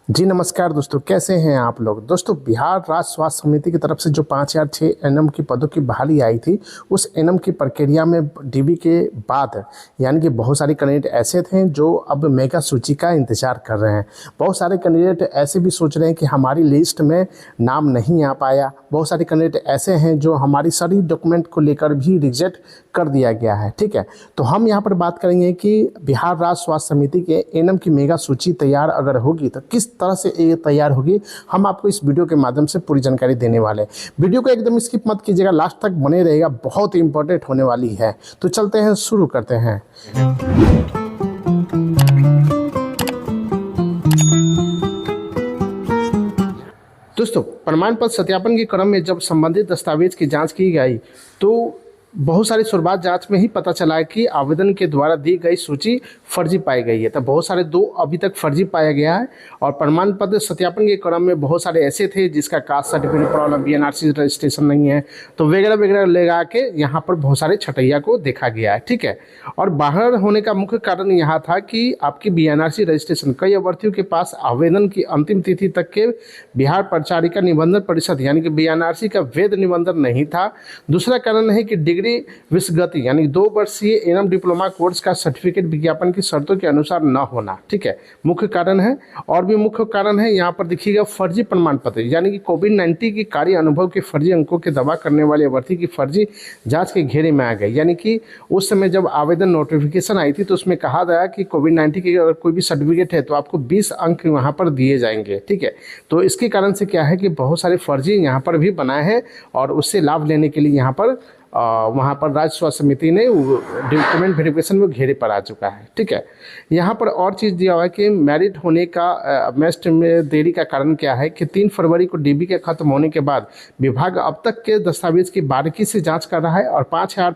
जी नमस्कार दोस्तों, कैसे हैं आप लोग। दोस्तों, बिहार राज्य स्वास्थ्य समिति की तरफ से जो 5006 एनएम की पदों की बहाली आई थी, उस एनएम की प्रक्रिया में डीबी के बाद यानी कि बहुत सारे कैंडिडेट ऐसे थे जो अब मेगा सूची का इंतजार कर रहे हैं। बहुत सारे कैंडिडेट ऐसे भी सोच रहे हैं कि हमारी लिस्ट में नाम नहीं आ पाया। बहुत सारे कैंडिडेट ऐसे हैं जो हमारी सारी डॉक्यूमेंट को लेकर भी रिजेक्ट कर दिया गया है। ठीक है, तो हम यहाँ पर बात करेंगे कि बिहार राज्य स्वास्थ्य समिति के एनएम की मेगा सूची तैयार अगर होगी तो किस तरह से ये तैयार होगी, हम आपको इस वीडियो के माध्यम से पूरी जानकारी देने वाले हैं। वीडियो को एकदम स्किप मत कीजिएगा, लास्ट तक बने रहेगा, बहुत इंपॉर्टेंट होने वाली है। तो चलते हैं, शुरू करते हैं। दोस्तों, प्रमाण पत्र सत्यापन के क्रम में जब संबंधित दस्तावेज की जांच की गई तो बहुत सारी शुरुआत जांच में ही पता चला है कि आवेदन के द्वारा दी गई सूची फर्जी पाई गई है। तो बहुत सारे दो अभी तक फर्जी पाया गया है। और प्रमाण पत्र सत्यापन के क्रम में बहुत सारे ऐसे थे जिसका कास्ट सर्टिफिकेट प्रॉब्लम, बीएनआरसी रजिस्ट्रेशन नहीं है, तो वगैरह वगैरह लगा के यहाँ पर बहुत सारे छटैया को देखा गया है। ठीक है, और बाहर होने का मुख्य कारण यहाँ था कि आपकी बीएनआरसी रजिस्ट्रेशन कई अभ्यर्थियों के पास आवेदन की अंतिम तिथि तक के बिहार परिचारिका निबंधन परिषद यानी कि बीएनआरसी का वैध निबंधन नहीं था। दूसरा कारण है कि डिग्री विसगति यानी 2 वर्षीय एनएम डिप्लोमा कोर्स का सर्टिफिकेट विज्ञापन की शर्तों के अनुसार न होना। ठीक है, मुख्य कारण है। और भी मुख्य कारण है यहाँ पर देखिएगा, फर्जी प्रमाण पत्र यानी कि कोविड-19 की कार्य अनुभव के फर्जी अंकों के दावा करने वाले अभ्यर्थी की फर्जी जांच के घेरे में आ गए। यानी कि उस समय जब आवेदन नोटिफिकेशन आई थी तो उसमें कहा गया कि कोविड-19 की अगर कोई भी सर्टिफिकेट है तो आपको 20 अंक वहाँ पर दिए जाएंगे। ठीक है, तो इसके कारण से क्या है कि बहुत सारे फर्जी यहाँ पर भी बनाए हैं और उससे लाभ लेने के लिए यहाँ पर वहाँ पर राज्य स्वास्थ्य समिति ने डॉक्यूमेंट वेरिफिकेशन में घेरे पर आ चुका है। ठीक है, यहाँ पर और चीज़ दिया हुआ है कि मेरिट होने का मेस्ट में देरी का कारण क्या है कि 3 फरवरी को डीबी के खत्म होने के बाद विभाग अब तक के दस्तावेज की बारीकी से जांच कर रहा है और 5000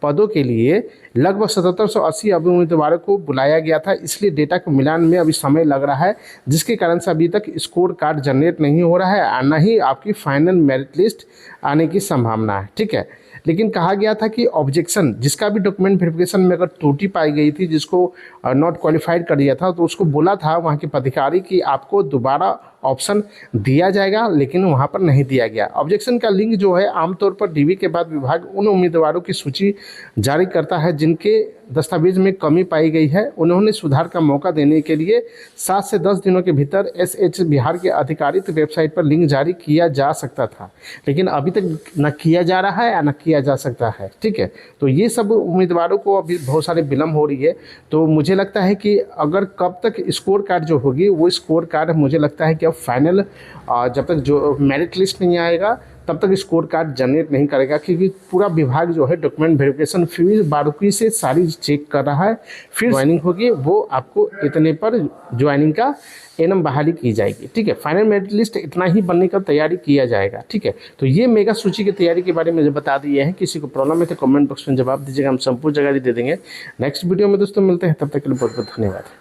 पदों के लिए लगभग 7780 उम्मीदवारों को बुलाया गया था। इसलिए डेटा को मिलान में अभी समय लग रहा है, जिसके कारण से अभी तक स्कोर कार्ड जनरेट नहीं हो रहा है और न ही आपकी फाइनल मेरिट लिस्ट आने की संभावना है। ठीक है, लेकिन कहा गया था कि ऑब्जेक्शन जिसका भी डॉक्यूमेंट वेरिफिकेशन में अगर त्रुटि पाई गई थी, जिसको नॉट क्वालिफाइड कर दिया था, तो उसको बोला था वहाँ के पदाधिकारी कि आपको दोबारा ऑप्शन दिया जाएगा, लेकिन वहाँ पर नहीं दिया गया। ऑब्जेक्शन का लिंक जो है आमतौर पर डीबी के बाद विभाग उन उम्मीदवारों की सूची जारी करता है जिनके दस्तावेज में कमी पाई गई है। उन्होंने सुधार का मौका देने के लिए 7 से 10 दिनों के भीतर एसएच बिहार के आधिकारिक वेबसाइट पर लिंक जारी किया जा सकता था, लेकिन अभी तक न किया जा रहा है या न किया जा सकता है। ठीक है, तो ये सब उम्मीदवारों को अभी बहुत सारे विलम्ब हो रही है। तो मुझे लगता है कि अगर कब तक स्कोर कार्ड जो होगी वो स्कोर कार्ड मुझे लगता है कि अब फाइनल जब तक जो मेरिट लिस्ट नहीं आएगा तब तक स्कोर कार्ड जनरेट नहीं करेगा, क्योंकि पूरा विभाग जो है डॉक्यूमेंट वेरिफिकेशन फिर बारीकी से सारी चेक कर रहा है। फिर ज्वाइनिंग होगी, वो आपको इतने पर ज्वाइनिंग का एनएम बहाली की जाएगी। ठीक है, फाइनल मेरिट लिस्ट इतना ही बनने का तैयारी किया जाएगा। ठीक है, तो ये मेगा सूची की तैयारी के बारे में मुझे बता दिए हैं। किसी को प्रॉब्लम है तो कमेंट बॉक्स में जवाब दीजिएगा, हम संपूर्ण जानकारी दे देंगे। नेक्स्ट वीडियो में दोस्तों मिलते हैं, तब तक के लिए बहुत बहुत धन्यवाद।